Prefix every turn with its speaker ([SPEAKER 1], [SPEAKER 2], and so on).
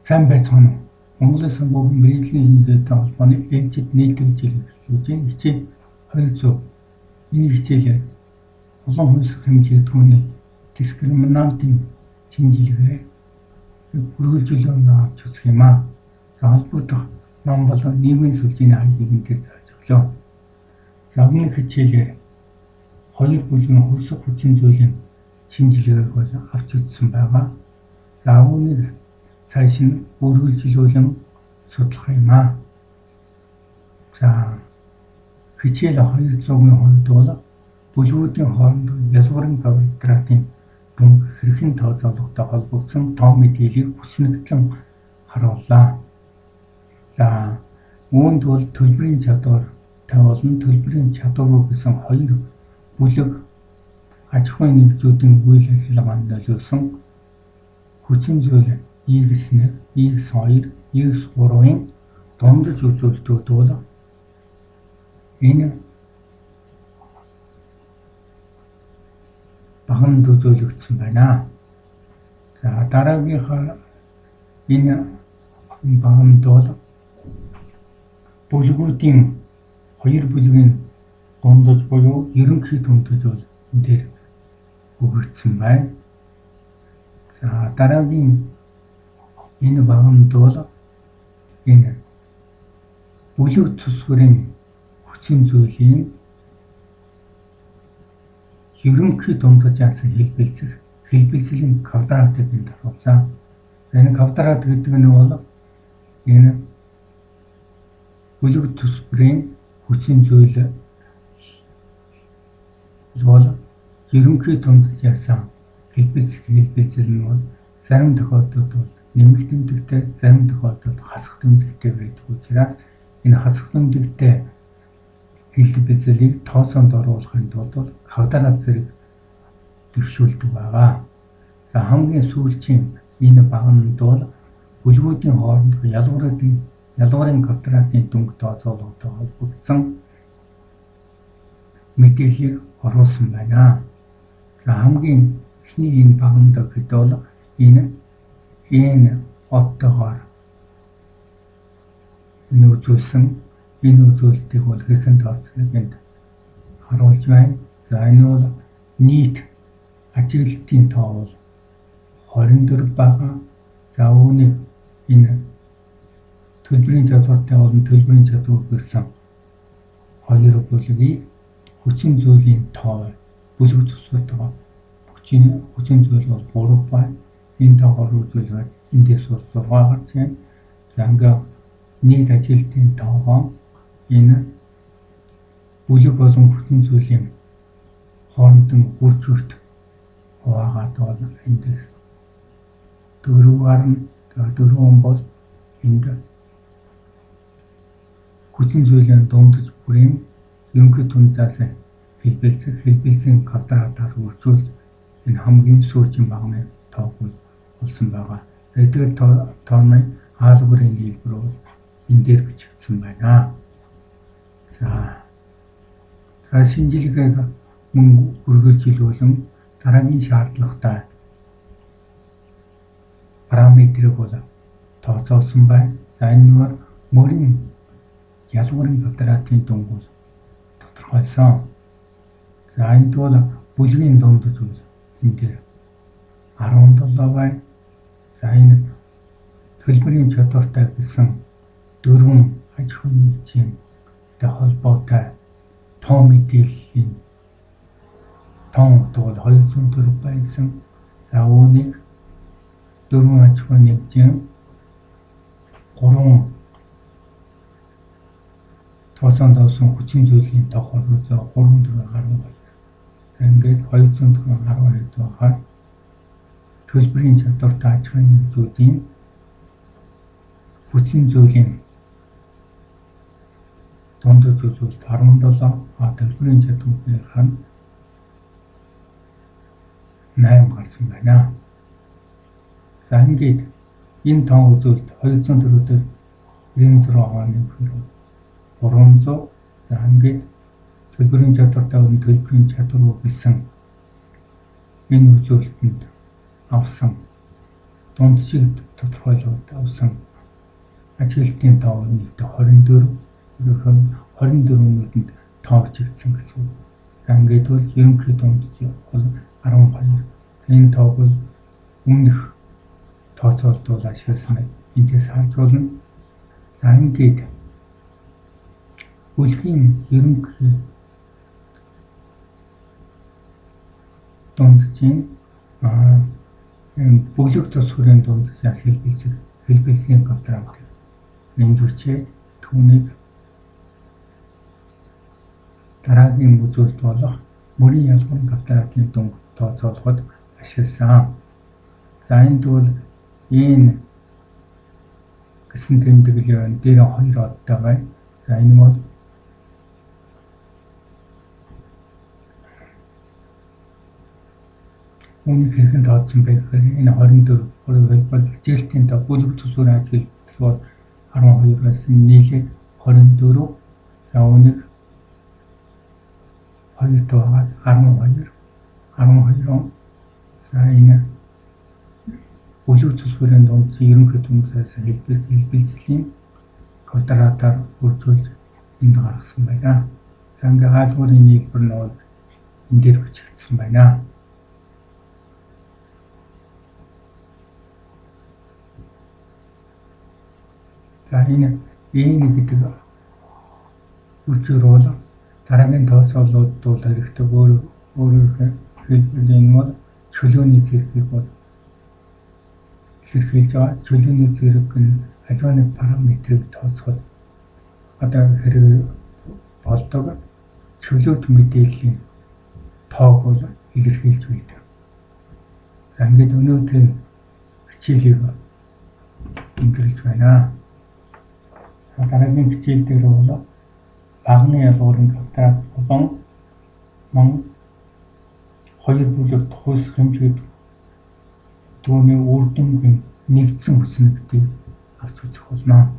[SPEAKER 1] Сайн байцгаана уу? Монголын санхүүгийн мэргэжлийн хэмжээтэй холбооны ээлжид нийлдэг хичээл эхлүүлж хичээл 200. Энэ хичээлээр олон хувьсах хэмжээдгүүний дискриминантын шинжилгээ үргэлжлүүлэн авч үзэх юм аа. За холбогдох ном болон нийгмийн сүлжээний хаягыг энэ дээр зааж өглөө. За өмнөх хичээлээр хоёр бүлгийн хувьсах хүчин зүйлийн шинжилгээг бол авч үзсэн байгаа. За үүнийг цааш нь үргэлжлүүлэн судлах юм аа. За хичээл 200-ийн хувьд бол бүлгүүдийн хоорондох ялгуурын квадратын дүнг хэрхэн тооцоолохтой холбогдсон тоо мэдээллийг хүснэгтлэн харууллаа. За үүнд бол төлбөрийн чадвартай болон төлбөрийн чадваргүй гэсэн хоёр бүлэг аж ахуйн нэгжүүдийн үйл ажиллагаанд нөлөөлсөн хүчин зүйл X1, X2, X3-ын дундаж үзүүлэлтүүд бол энэ баганд үзүүлэгдсэн байна. За дараагийнхаа энэ баганд бол бүлгүүдийн хоёр бүлгийн дундаж буюу ерөнхий дундаж бол энэ дээр өгөгдсөн байна. За дараагийн энэ баганд бол энэ бүлэг цусгарын хүчин зүйлийн ерөнхий дундажаас хэлбэлцлийн квадратыг энд харуулсан. Энэ квадрат гэдэг нь бол энэ бүлэг цусгарын хүчин зүйл бол ерөнхий дундажаас хэлбэлцэл нь бол зарим тохиолдолд бол нэмэх тэмдэгтэй, зарим тохиолдолд хасах тэмдэгтэй байдаг учраас энэ хасах тэмдэгтэй хэлбэлцлийг тооцоонд оруулахын тулд квадрат зэрэг дэвшүүлдэг байгаа. За хамгийн сүүлчийн энэ баганд бол бүлгүүдийн хоорондох ялгуурын квадратын дүнг тооцоолохтой холбогдсон мэдээллийг оруулсан байна. За хамгийн эхний энэ баганд гэхэд бол энэ оттогоор үзүүлсэн энэ үзүүлэлтийг бол хэрхэн тооцныг энд харуулж байна. За энэ бол нийт ажиглалтын тоо бол 24 байгаа. За үүнийг энэ төлбөрийн чадвартай болон төлбөрийн чадвар гэсэн хоёр бүлгийг хүчин зүйлийн тоо бүлэг цусгатайгаа хүчин зүйл бол 3 байна. Энэ тоогоор үзүүлээд эндээс бол 6 гарч байна. За ингээ нийт ажиглалтын тоогоо энэ бүлэг болон хүчин зүйлийн хоорондын үржүүрт хуваагаад бол эндээс 4 гарна. 4 бол энд хүчин зүйлийн дундаж бүрийн ерөнхий дундаас хэлбэлцэн квадратаар үржүүлж энэ хамгийн сүүлийн багны тоог болсон байгаа. Эдгээр тооны хаалгарын нийлбэр бол энэ дээр бичигдсэн байна. За шинжилгээг мөн үргэлжлүүлэн дараагийн шаардлагатай параметрийг бол тооцоолсон байна. За энэ нь мөрийн ялгуурын квадратын дүнг бол тодорхойлсон. За энд бол бүлгийн дундаж бол энэ дээр 17 байна. За энэ төлбөрийн чадвартай гэсэн 4 аж ахуйн нэгжтэй холбоотой тоо мэдээллийн тоон бол 204 байсан. За үүнийг 4 аж ахуйн нэгжийн 3 тооцоонд авсан хүчин зүйлийн тоохоор 304 гаруй байна. Ингээд 204 гаруй байхаар төлбөрийн чадвартай аж ахуйн нэгжүүдийн хүчин зүйлийн дундаж үзүүлэлт 17, төлбөрийн чадварынхаа 8 гарсан байна. За ингээд энэ тоон үзүүлэлт 204-өөс 96 оны 300. За ингээд төлбөрийн чадвартай болон төлбөрийн чадваргүй гэсэн энэ үзүүлэлтэнд авсан дунджийг тодорхойлуулсан ажиглалтын тоо нийтдээ 24, өөрөөр 24 үндэнд тоовжигдсан гэсэн үг. За ингээд бол ерөнхий дунджий бол 12. Энэ тоог бол өмнөх тооцоололд ашигласан эндээс харж болно. За ингээд бүлгийн ерөнхий дунджийн бүлэг тус хүрээний дунджаас хэлбэлзлийн квадрат нэмжүүлчээ түүнийг дараагийн үзүүлэлт болох мөрийн ялгуурын квадратын дүнг тооцоолоход ашигласан. За энд бол энэ гэсэн тэмдэглэл байна. Дээр 2 одтой байна. За энэ бол үүнийг хэрхэн тооцсон бэ гэхээр энэ 24 бол ажиглалтын тоо бүлэг төсвөр ажиглалт бол 12 байсан нийлээд 24. За үүнийг 2 тоогаад 12. За энэ бүлэг төсвөрийн дунд ерөнхий дунджаас хэлбэлзлийн квадратаар бүржүүлж энд гаргасан байна. За ингээ хаалгуурын нийлбэр нь бол энэ дээр бичигдсэн байна. За энэ гэдэг үржээр бол дараагийн тооцоололд бол хэрэгтэй өөрөөр хэлбэл энэ бол чөлөөний зэргийг бол илэрхийлж байгаа. Чөлөөний зэрэг нь аливаа нэг параметрыг тооцоход одоо хэрэг болдог чөлөөт мэдээллийн тоог бол илэрхийлж байдаг. За ингээд өнөөдрийн хичээлийг өндөрлөж байна. Дараагийн хичээл дээр бол багны ялгуурын квадрат болон 2 бүлэгт хойсох хэмжээд түүний үр дүнгийн нэгдсэн хүснэгтийг авч үзэх болно.